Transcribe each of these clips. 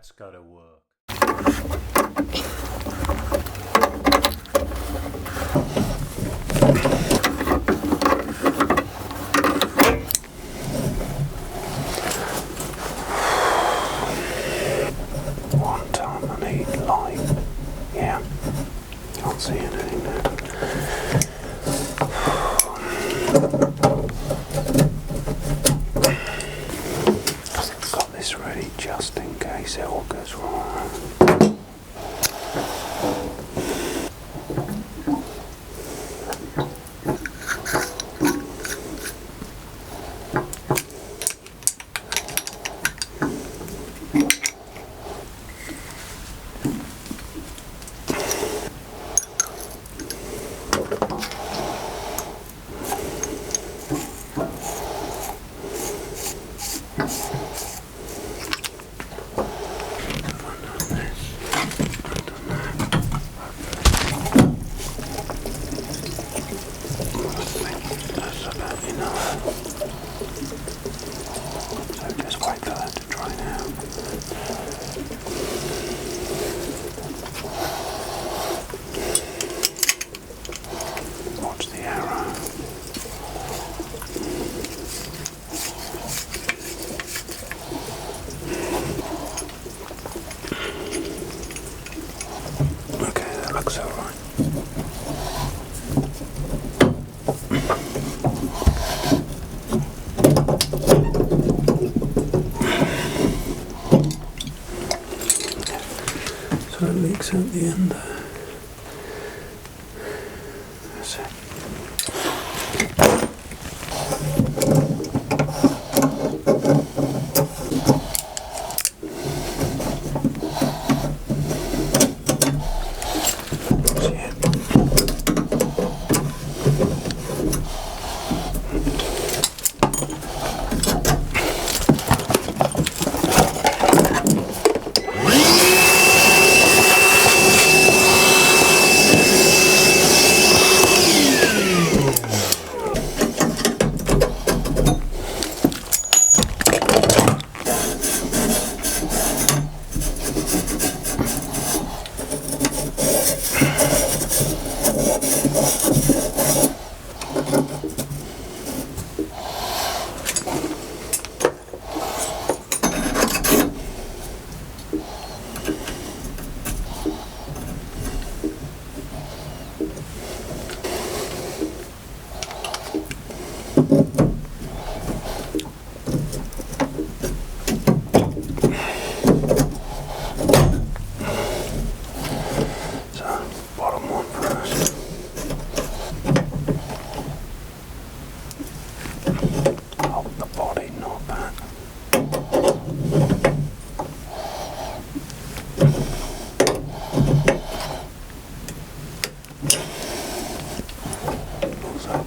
That's gotta work. One time I need light. Yeah, can't see anything now. Got this ready just in case it all goes wrong. So it leaks out the end there. That's it.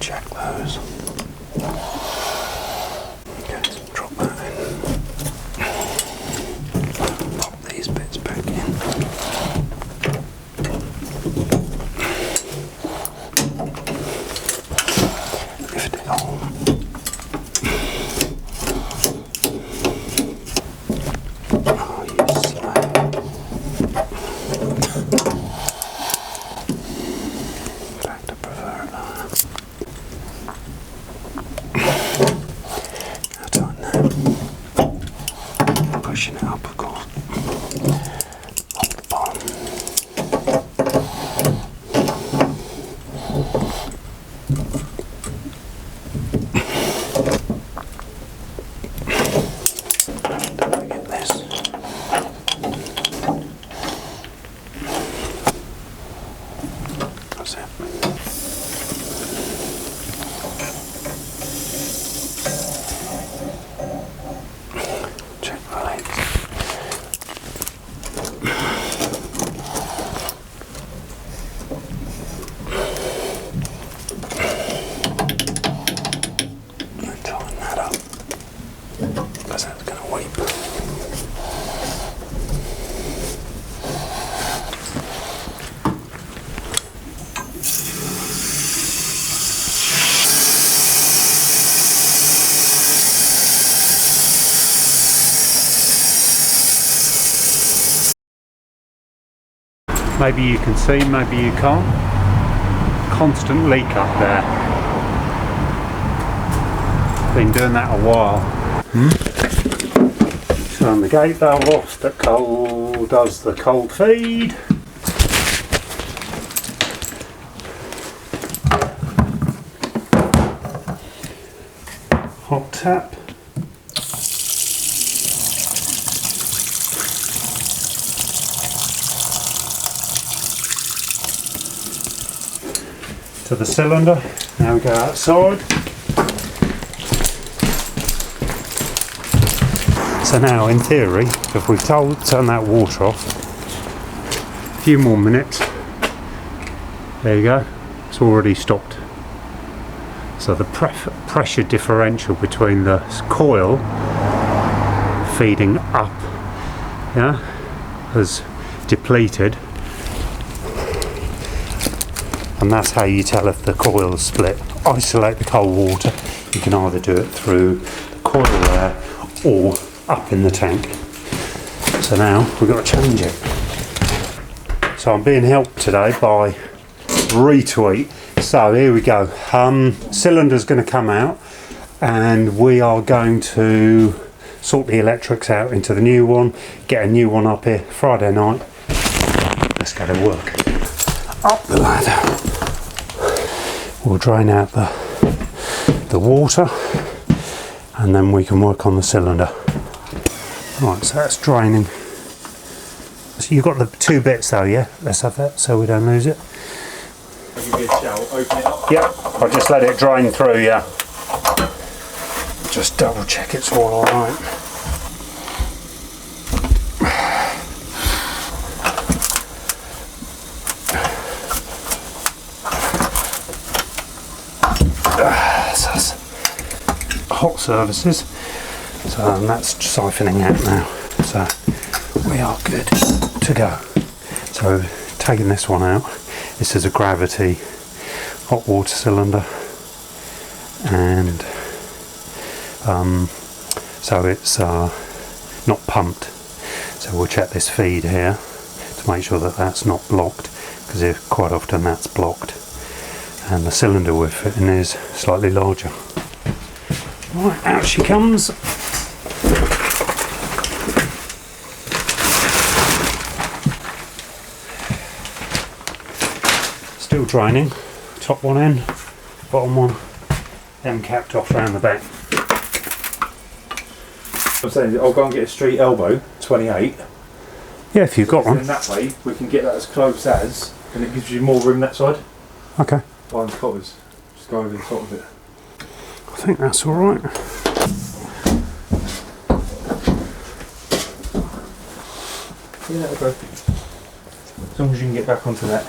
Check those. Okay, so drop that in. Pop these bits back in. Lift it on. Oh, you slave. In fact, I prefer that. Maybe you can see, maybe you can't. Constant leak up there. Been doing that a while. Turn the gate valve off, that does the cold feed. Hot tap. To the cylinder. Now we go outside. So now, in theory, if we turn that water off, a few more minutes, there you go, it's already stopped. So the pressure differential between the coil feeding up, yeah, has depleted, and that's how you tell if the coil is split. Isolate the cold water. You can either do it through the coil there or up in the tank. So now we've got to change it. So I'm being helped today by Retweet. So here we go. Cylinder's going to come out, and we are going to sort the electrics out into the new one, get a new one up here Friday night. Let's go to work. Up the ladder. We'll drain out the water, and then we can work on the cylinder. Right, so that's draining. So you've got the two bits though, yeah? Let's have that so we don't lose it. I'll give you a shout, open it up. Yeah, I'll just let it drain through, yeah. Just double check it's all alright. So that's hot services. So that's siphoning out now. So we are good to go. So taking this one out. This is a gravity hot water cylinder, and so it's not pumped. So we'll check this feed here to make sure that that's not blocked, because quite often that's blocked. And the cylinder we're fitting is slightly larger. Right, out she comes. Still draining. Top one in, bottom one, then capped off around the back. I'm saying I'll go and get a street elbow, 28. Yeah, if you've got one. And that way we can get that as close as, and it gives you more room that side. Okay. Behind the cotters. Just go over the top of it. I think that's alright. Yeah, that'll go. As long as you can get back onto that.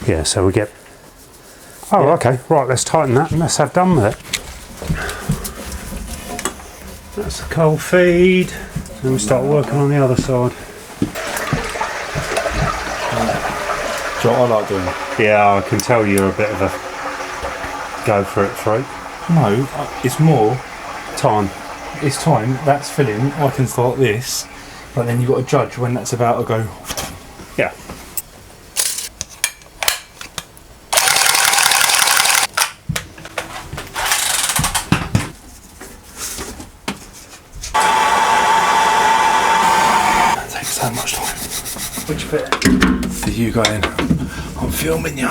Yeah, so we get... Oh, yeah. Okay. Right, let's tighten that and let's have done with it. That's the cold feed. Then we start working on the other side. Do you know what I like doing? Yeah, I can tell you're a bit of a go for it freak. No, it's more Time. it's time, that's filling, I can start this, but then you've got to judge when that's about to go. Yeah. That takes so much time. Which bit? For you going, I'm filming you.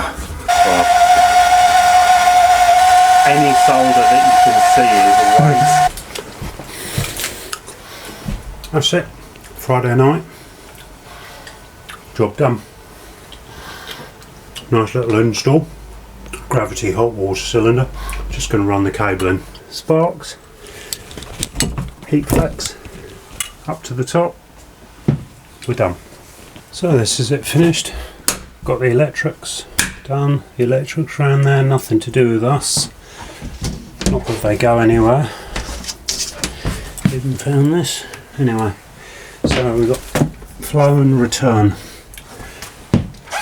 Any solder that you can see is always... That's it. Friday night. Job done. Nice little install. Gravity hot water cylinder. Just going to run the cable in. Sparks. Heat flex. Up to the top. We're done. So this is it finished. Got the electrics done. The electrics around there, nothing to do with us. Not that they go anywhere. Even found this. Anyway, so we've got flow and return.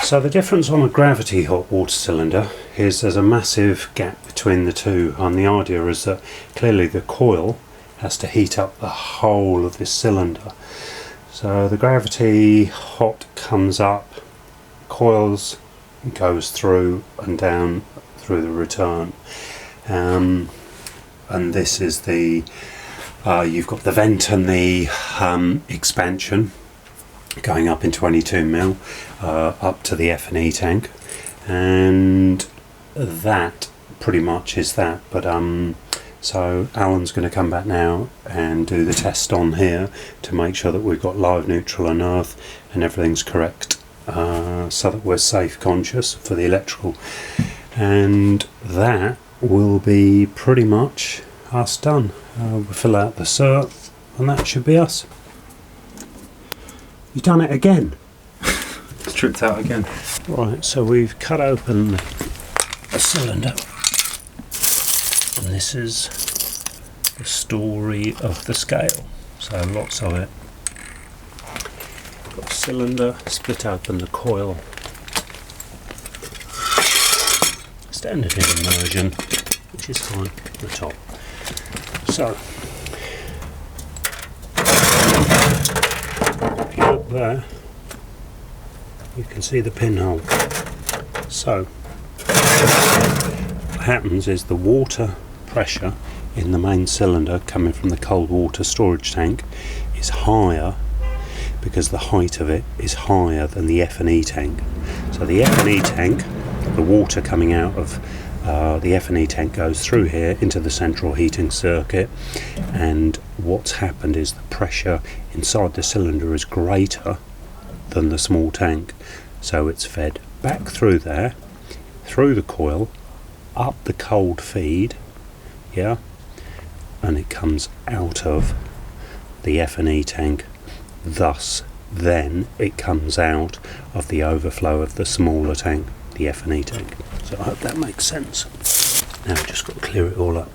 So the difference on a gravity hot water cylinder is there's a massive gap between the two, and the idea is that clearly the coil has to heat up the whole of this cylinder. So the gravity hot comes up coils, goes through and down through the return. And this is the you've got the vent and the expansion going up in 22mm up to the F&E tank, and that pretty much is that. But so Alan's going to come back now and do the test on here to make sure that we've got live, neutral and earth and everything's correct, so that we're safe conscious for the electrical, and that will be pretty much us done. We'll fill out the cert and that should be us. You've done it again. Stripped out again. Right, so we've cut open a cylinder, and this is the story of the scale. So lots of it. Got a cylinder, split open the coil, standard immersion, which is fine at the top. So if you look there, you can see the pinhole. So what happens is the water pressure in the main cylinder coming from the cold water storage tank is higher because the height of it is higher than the F&E tank. So the F&E tank, the water coming out of the F&E tank goes through here into the central heating circuit, and what's happened is the pressure inside the cylinder is greater than the small tank, so it's fed back through there, through the coil, up the cold feed, yeah, and it comes out of the F&E tank. Thus then it comes out of the overflow of the smaller tank, the F&E tank. So I hope that makes sense. Now I've just got to clear it all up.